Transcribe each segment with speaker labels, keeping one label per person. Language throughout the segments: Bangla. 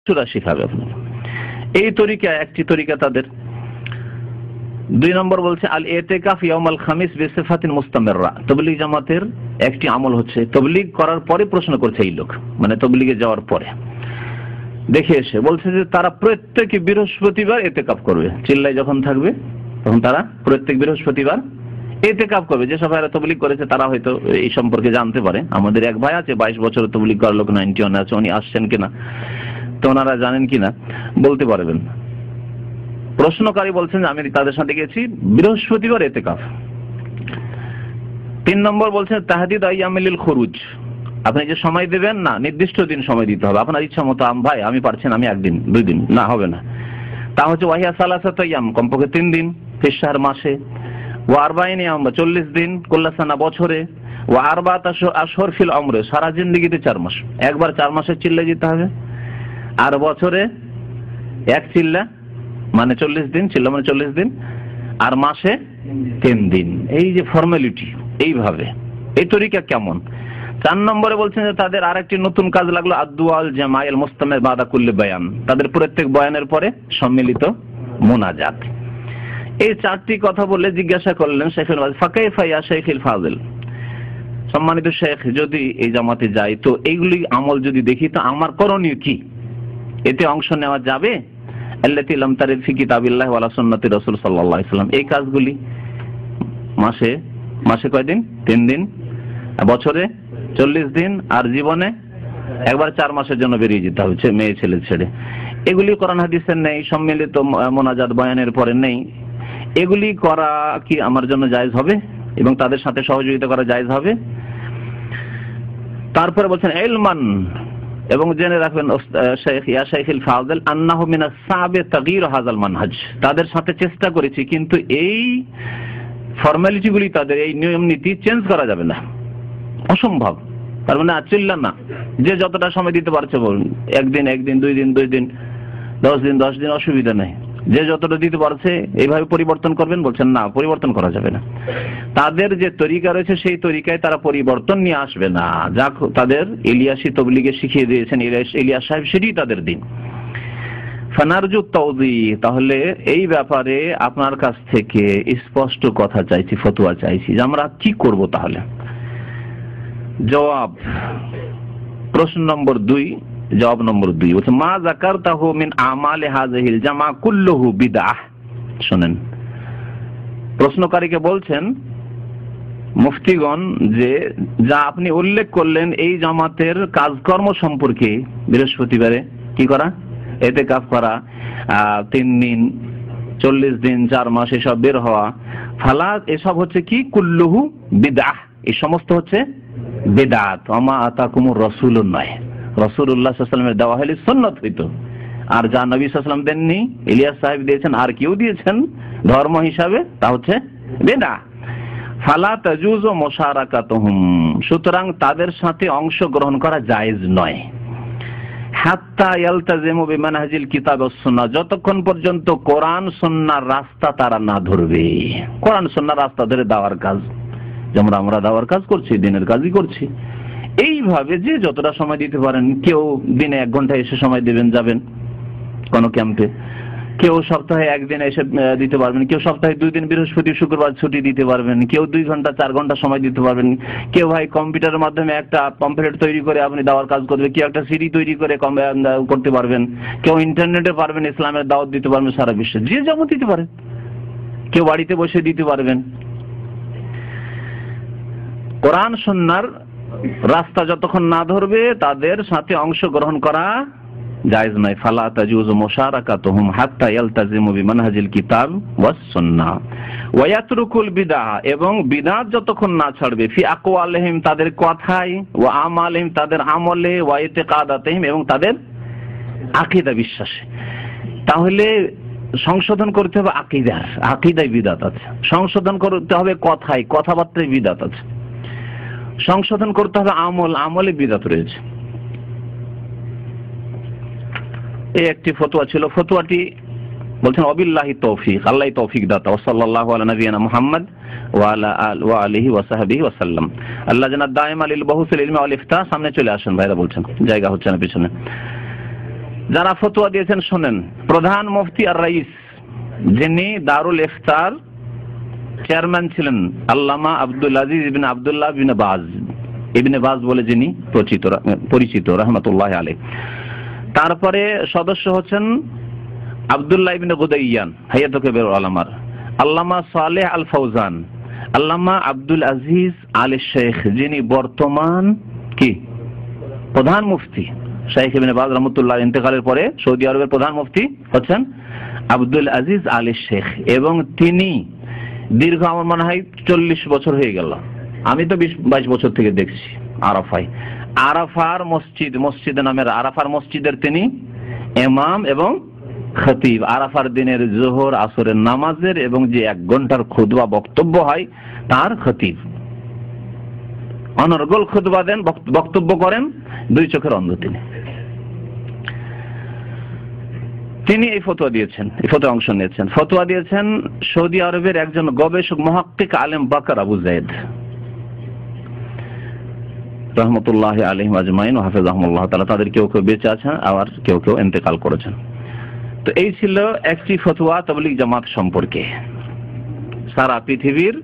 Speaker 1: সূরা শিখাবে আপনাকে। এই তরিকা একটি তরিকা তাদের। 2 নম্বর বলছে আল ইতিকাফ ইয়াউমাল খামিস বিসিফাতিন মুস্তামিররা। তাবলীগ জামাতের একটি আমল হচ্ছে, তাবলীগ করার পরে প্রশ্ন করছে এই লোক, মানে তাবলীগে যাওয়ার পরে দেখে এসে বলছে যে তারা প্রত্যেক বৃহস্পতিবার ইতিকাফ করবে। চিল্লায় যখন থাকবে তখন তারা প্রত্যেক বৃহস্পতিবার ইতিকাফ করবে। যে সবাই তাবলীগ করেছে তারা হয়তো এই সম্পর্কে জানতে পারে। আমাদের এক ভাই আছে 22 বছর তাবলীগ করার লোক, 91 আছে, উনি আসছেন কিনা তো ওনারা জানেন কিনা বলতে পারবেন। প্রশ্নকারী বলছেন আমি তাদের সাথে গেছি বৃহস্পতিবার ইতিকাফ। 3 নম্বর বলছেন তাহদিদ আইয়ামিল খুরুজ। আপনি যে সময় দেবেন না, নির্দিষ্ট দিন সময় দিতে হবে আপনার ইচ্ছা মতো। ভাই আমি পারছেন আমি একদিন 2 দিন, না হবে না। তা হচ্ছে ওয়াহিয়া সালাসাত আইয়াম, কমপক্ষে 3 দিন ফিস শাহর মাসে, ওয়া আরবাইন ইয়াম 40 দিন কুল্লা সানা বছরে, ওয়া আরবাত আশহুর ফিল উমরে সারা জিন্দেগিতে 4 মাস। একবার 4 মাসে চিল্লা যেতে হবে, আর বছরে এক চিল্লা মানে 40 দিন, চিল্লা মানে 40 দিন, আর মাসে 3 দিন। এই যে ফর্মালিটি, এইভাবে এই তরিকা কেমন। 4 নম্বরে বলছেন যে তাদের আরেকটি নতুন কাজ লাগলো আদ-দুআল জামাইল মুস্তামির বাদা কুল্লি বয়ান, তাদের প্রত্যেক বয়ানের পরে সম্মিলিত মুনাজাত। এই 4টি কথা বলে জিজ্ঞাসা করলেন শেখুল ফাকাইফা ইয়া শেখুল ফাজিল, সম্মানিত শেখ যদি এই জামাতে যাই তো এইগুলি আমল যদি দেখি তো আমার করণীয় কি, এতে অংশ নেওয়া যাবে? আল্লাতী লাম তারিদ ফি কিতাবিল্লাহি ওয়া সুন্নতি রাসূল সাল্লাল্লাহু আলাইহি ওয়াসাল্লাম। এই কাজগুলি মাসে কয়দিন? 3 দিন, বছরে 40 দিন, আর জীবনে একবার 4 মাসের জন্য বেরিয়ে যেতে হবে মেয়ে ছেলে ছেড়ে। এগুলি কোরআন হাদিসের নেই, সম্মিলিত মোনাজাত বয়ানের পরে নেই। এগুলি করা কি আমার জন্য জায়েজ হবে এবং তাদের সাথে সহযোগিতা করা জায়েজ হবে? তারপরে বলছেন ইলমান, এবং জেনে রাখবেন শেখ ইয়া শেখুল ফাজিল আন্নাহু মিনাস সা'ব তাগয়ির হাযাল মানহাজ। তাদের সাথে চেষ্টা করেছি কিন্তু এই ফর্মালিটিগুলি, তাদের এই নিয়ম নীতি চেঞ্জ করা যাবে না, অসম্ভব। তার মানে আচ্ছিল্লা না, যে যতটা সময় দিতে পারছে বলুন, 1 দিন 1 দিন 2 দিন 2 দিন 10 দিন 10 দিন, অসুবিধা নেই। যে যতটা দিতে পারছে এইভাবে পরিবর্তন করবেন, বলছেন না পরিবর্তন করা যাবে না। তাদের যে তরিকা রয়েছে সেই তরিকায় তারা পরিবর্তন নিয়ে আসবে না, যা তাদের ইলিয়াসী তাবলীগে শিখিয়ে দিয়েছেন ইলিয়াস সাহেব, সেটাই তাদের দিন। ফানারজু তাওযীহ, তাহলে এই ব্যাপারে আপনার কাছ থেকে স্পষ্ট কথা চাইছি, ফতোয়া চাইছি যে আমরা কি করব। তাহলে জবাব, প্রশ্ন নম্বর 2, জবাব নম্বর 2 বলছে মা যাকারতাহু মিন আমালি হাযিহিল জামা কুল্লুহু বিদআহ। শুনেন, প্রশ্নকারীকে বলছেন মুফতিগণ যে যা আপনি উল্লেখ করলেন এই জামাতের কাজকর্ম সম্পর্কে, বৃহস্পতিবারে কি করা, ইতিকাফ করা, 3 দিন 40 দিন 4 মাস এসব বের হওয়া, ফালা এসব হচ্ছে কি কুল্লুহু বিদআহ, এই সমস্ত হচ্ছে বিদআত। ওমা আতাকুমুর রাসূলুন নয়, রাসূলুল্লাহ সাল্লাল্লাহু আলাইহি ওয়াসাল্লামের দেওয়া হলে সুন্নাত হইতো। আর যা নবী সাল্লাল্লাহু আলাইহি ওয়াসাল্লাম দেননি, ইলিয়াস সাহেব দিয়েছেন, আর কেউ দিয়েছেন ধর্ম হিসাবে, তা হচ্ছে বিদআহ। ফালা তাজুজু মুশারাকাতুহুম, সুতরাং তাদের সাথে অংশগ্রহণ করা জায়েজ নয়। হাত্তা ইয়ালতাজিমু বিমানহাজিল কিতাব ওয়াস সুন্নাহ, যতক্ষণ পর্যন্ত কোরআন সুন্নাহর রাস্তা তারা না ধরবে। কোরআন সুন্নাহর রাস্তা ধরে দাওয়ার কাজ, যেমন আমরা দাওয়ার কাজ করছি, দিনের কাজই করছি, এইভাবে যে যতটা সময় দিতে পারেন। কেউ দিনে 1 ঘন্টা এসে সময় দেবেন, যাবেন কোন ক্যাম্পে, কেউ সপ্তাহে 1 দিন এসে দিতে পারবেন, কেউ সপ্তাহে 2 দিন বৃহস্পতি শুক্রবার ছুটি দিতে পারবেন, কেউ 2 ঘন্টা 4 ঘন্টা সময় দিতে পারবেন, কেউ ভাই কম্পিউটারের মাধ্যমে একটা পম্পলেট তৈরি করে আপনি দাওয়ার কাজ করবেন, কেউ একটা সিডি তৈরি করে করতে পারবেন, কেউ ইন্টারনেটে পারবেন ইসলামের দাওয়াত দিতে পারবেন সারা বিশ্বে, যে যেমন দিতে পারেন, কেউ বাড়িতে বসে দিতে পারবেন। কোরআন সুন্নাহর রাস্তা যতক্ষণ না ধরবে তাদের সাথে অংশগ্রহণ করা জায়েজ নয়। ফালা তাজুজু মুশারাকাতুহুম হাত্তা ইয়ালতাজিমু বিমানহাজিল কিতাব ওয়াস সুন্নাহ ওয়া ইয়াতরুকুল বিদআহ, এবং বিদআত যতক্ষণ না ছাড়বে, ফি আকওয়ালিহিম তাদের কথায়, ওয়া আমালিহিম তাদের আমলে, ওয়া ইতিকাদাতিহিম এবং তাদের আকীদা বিশ্বাসে। তাহলে সংশোধন করতে হবে আকীদায় বিদআত আছে, সংশোধন করতে হবে কথায়, কথাবার্তায় বিদআত আছে, সংশোধন করতে হবে আমলে বিদআত রয়েছে। এই একটি ফতোয়া ছিল। ফতোয়াটি বলছেন ওয়াবিল্লাহি তৌফিক, আল্লাহ তৌফিক দাতা। সাল্লাল্লাহু আলা নবিয়িনা মুহাম্মদ ওয়া আলা আলিহি ওয়া সাহবিহি ওয়া সাল্লাম। আল্লাহ জান্নাত দায়মা লিল বাহুসিল ইলমি ওয়াল ইফতা। সামনে চলে আসেন ভাইরা, বলছেন জায়গা হচ্ছে না পিছনে। যারা ফতোয়া দিয়েছেন শোনেন। প্রধান মুফতি আর রাইস, যিনি দারুল ইফতার চেয়ারম্যান ছিলেন, আল্লামা আব্দুল আজিজ ইবনে আব্দুল্লাহ ইবনে বাজ বলে যিনি পরিচিত রহমতুল্লাহ আলাইহি। তারপরে সদস্য হচ্ছেন আব্দুল্লাহ ইবনে গুদাইয়ান হাইয়াতুল কিবর উলামার, আল্লামা সালেহ আল ফৌজান, আল্লামা আব্দুল আজিজ আল শেখ, যিনি বর্তমান কি প্রধান মুফতি। শেখ ইবনে বাজ রহমতুল্লাহ ইন্তেকালের পরে সৌদি আরবের প্রধান মুফতি হচ্ছেন আব্দুল আজিজ আল শেখ, এবং তিনি দীর্ঘ আমার মনে হয় 40 বছর হয়ে গেল, আমি তো 20-22 বছর থেকে দেখছি আরাফায়। আরাফার মসজিদ নামের আরাফার মসজিদের তিনি ইমাম এবং খতিব। আরাফার দিনের জোহর আসরের নামাজের এবং যে 1 ঘন্টার খুতবা বক্তব্য হয় তার খতিব। অনর্গল খুতবা দেন, বক্তব্য করেন, 2 চোখের অন্ধ তিনি এই ফতোয়া দিয়েছেন, এই ফতোয়া অংশ নিয়েছেন। ফতোয়া দিয়েছেন সৌদি আরবের একজন গবেষক মুহাক্কিক আলেম বাকর আবু যায়েদ রহমতুল্লাহ আলাইহিম আজমাইন ওয়া হাফিজাহুমুল্লাহ তাআলা। তাদের কেউ কেউ বেঁচে আছেন, আবার কেউ কেউ ইন্তেকাল করেছেন। তো এই ছিল একটি ফতোয়া তাবলীগ জামাত সম্পর্কে, সারা পৃথিবীর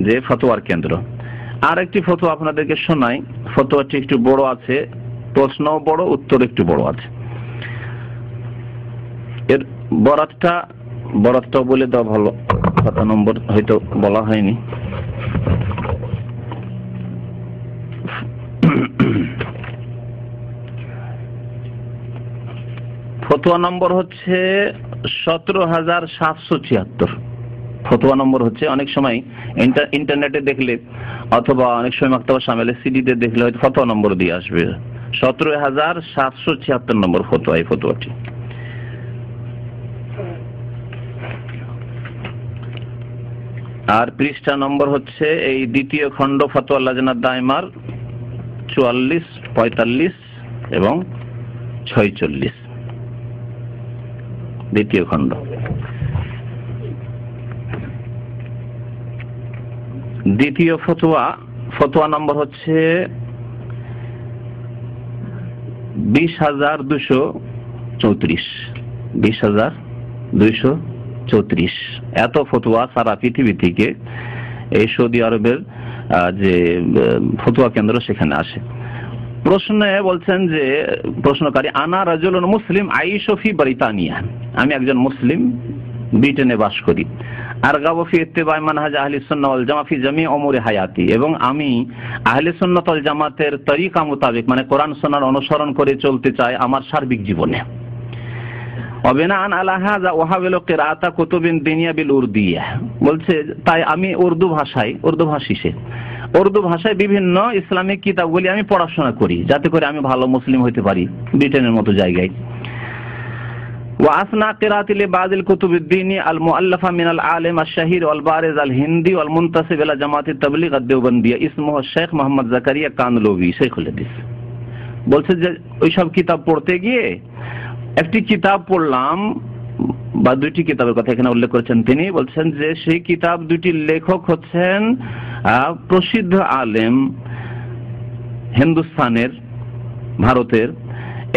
Speaker 1: যে ফতোয়ার কেন্দ্র। আর একটি ফতোয়া আপনাদেরকে শোনাই। ফতোয়াটি একটু বড় আছে, প্রশ্ন বড়, উত্তর একটু বড় আছে। এর বরাতটা বলে দেওয়া ভালো, খাতা নম্বর হয়তো বলা হয়নি। ফতোয়া নম্বর হচ্ছে 17,776। ফতোয়া নম্বর হচ্ছে, অনেক সময় ইন্টারনেটে দেখলে অথবা অনেক সময় মাকতাবা শামিলে সিডিতে দেখলে হয়তো ফতোয়া নম্বর দিয়ে আসবে। 17,776 নম্বর ফতোয়া এই ফতোয়াটি। আর পৃষ্ঠা নম্বর হচ্ছে এই দ্বিতীয় খণ্ড ফতোয়া লাজনা দায়মার 44, 45 এবং 46, দ্বিতীয় খণ্ড। দ্বিতীয় ফতোয়া নম্বর হচ্ছে 20,234। 20,234 এত ফতোয়া সারা পৃথিবী থেকে এই সৌদি আরবের যে ফতোয়া কেন্দ্র সেখানে আসে। প্রশ্নে বলছেন যে প্রশ্নকারী, আনা রাজুলুন মুসলিম আইশু ফি ব্রিটানিয়া, আমি একজন মুসলিম ব্রিটেনে বাস করি। আরগাবু ফি ইত্তিবা মানহাজ আহলে সুন্নাহ ওয়াল জামাআহ ফি জামি উমুরি হায়াতি, এবং আমি আহলে সুন্নাত ওয়াল জামাতের তরিকা মোতাবেক মানে কোরআন সুন্নাহর অনুসরণ করে চলতে চাই আমার সার্বিক জীবনে। অবিনান আলা হাযা ওয়াহাবিলু কিরাআতা কুতুবিন দিনিয়া বিল উর্দিয়া, বলছে তাই আমি উর্দু ভাষায় বিভিন্ন ইসলামিক কিতাবগুলি আমি পড়াশোনা করি, যাতে করে আমি ভালো মুসলিম হতে পারি ব্রিটেনের মতো জায়গায়। ওয়া আসনা কিরাআতি লিবাযিল কুতুবিদ দীনি আল মুআল্লাফা মিনাল আলিম আশ-শাহির ওয়াল বারিজ আল হিন্দি ওয়াল মুনতাসিব ইলা জামাআতিত তাবলীগ আদ-দেওবন্দিয়া ইসমুহু শেখ মোহাম্মদ জাকারিয়া কানলভি শেখুল হাদিস। বলছে যে ওইসব কিতাব পড়তে গিয়ে একটি কিতাব পড়লাম, বা 2টি কিতাবের কথা এখানে উল্লেখ করেছেন তিনি। বলছেন যে সেই কিতাব 2টির লেখক হচ্ছেন প্রসিদ্ধ আলেম হিন্দুস্তানের, ভারতের,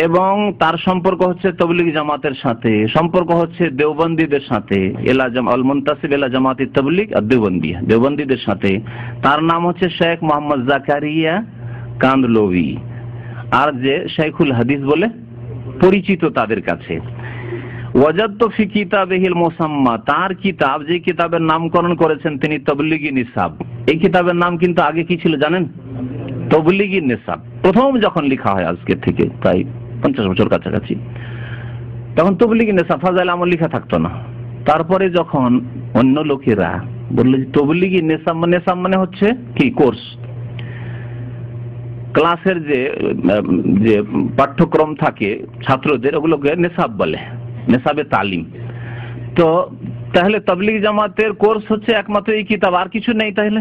Speaker 1: এবং তার সম্পর্ক হচ্ছে তাবলীগ জামাতের সাথে, সম্পর্ক হচ্ছে দেওবন্দীদের সাথে, আল মুনতাসিব ইলা জামাতিত তাবলীগ আদ-দেওবন্দিয়া, দেওবন্দীদের সাথে। তার নাম হচ্ছে শেখ মোহাম্মদ জাকারিয়া কান্দলভি, আর যে শেখুল হাদিস বলে পরিচিত তাদের কাছে। ওয়াজাদতু ফি কিতাবিহিল মুসাম্মা, তার কিতাব, যে কিতাবের নামকরণ করেছেন তিনি তাবলীগি নিসাব। এই কিতাবের নাম কিন্তু আগে কি ছিল জানেন? তাবলীগি নিসাব। প্রথম যখন লেখা হয় আজকে থেকে প্রায় 50 বছর কাছাকাছি, তখন তাবলীগি নিসাব ফাজাইল আমল লেখা থাকতো না। তারপরে যখন অন্য লোকেরা বলল যে তাবলীগি নিসাব মানে হচ্ছে কি কোর্স, ক্লাসের যে পাঠ্যক্রম থাকে ছাত্রদের, ওগুলোকে নিসাব বলে, নিসাবে তালিম। তো তাহলে তাবলীগ জামাতের কোর্স হচ্ছে একমাত্র এই কিতাব, আর কিছু নেই? তাহলে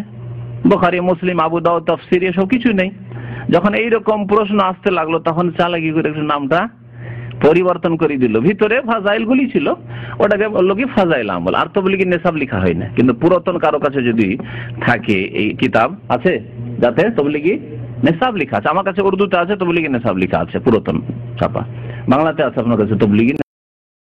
Speaker 1: বুখারী, মুসলিম, আবু দাউদ, তাফসীর এসব কিছু নেই। যখন এইরকম প্রশ্ন আসতে লাগলো, তখন চালাকি করে নামটা পরিবর্তন করে দিল। ভিতরে ফাজাইল গুলি ছিল, ওটাকে বললো কি ফাজাইল আমল, আর তাবলীগি নিসাব লেখা হয় না। কিন্তু পুরাতন কারো কাছে যদি থাকে এই কিতাব আছে যাতে তাবলীগি নিসাব লেখা আছে, আমার কাছে উর্দুতে আছে তাবলীগি নিসাব লেখা আছে, পুরাতন ছাপা, বাংলাতে আছে আপনার কাছে তবলিগি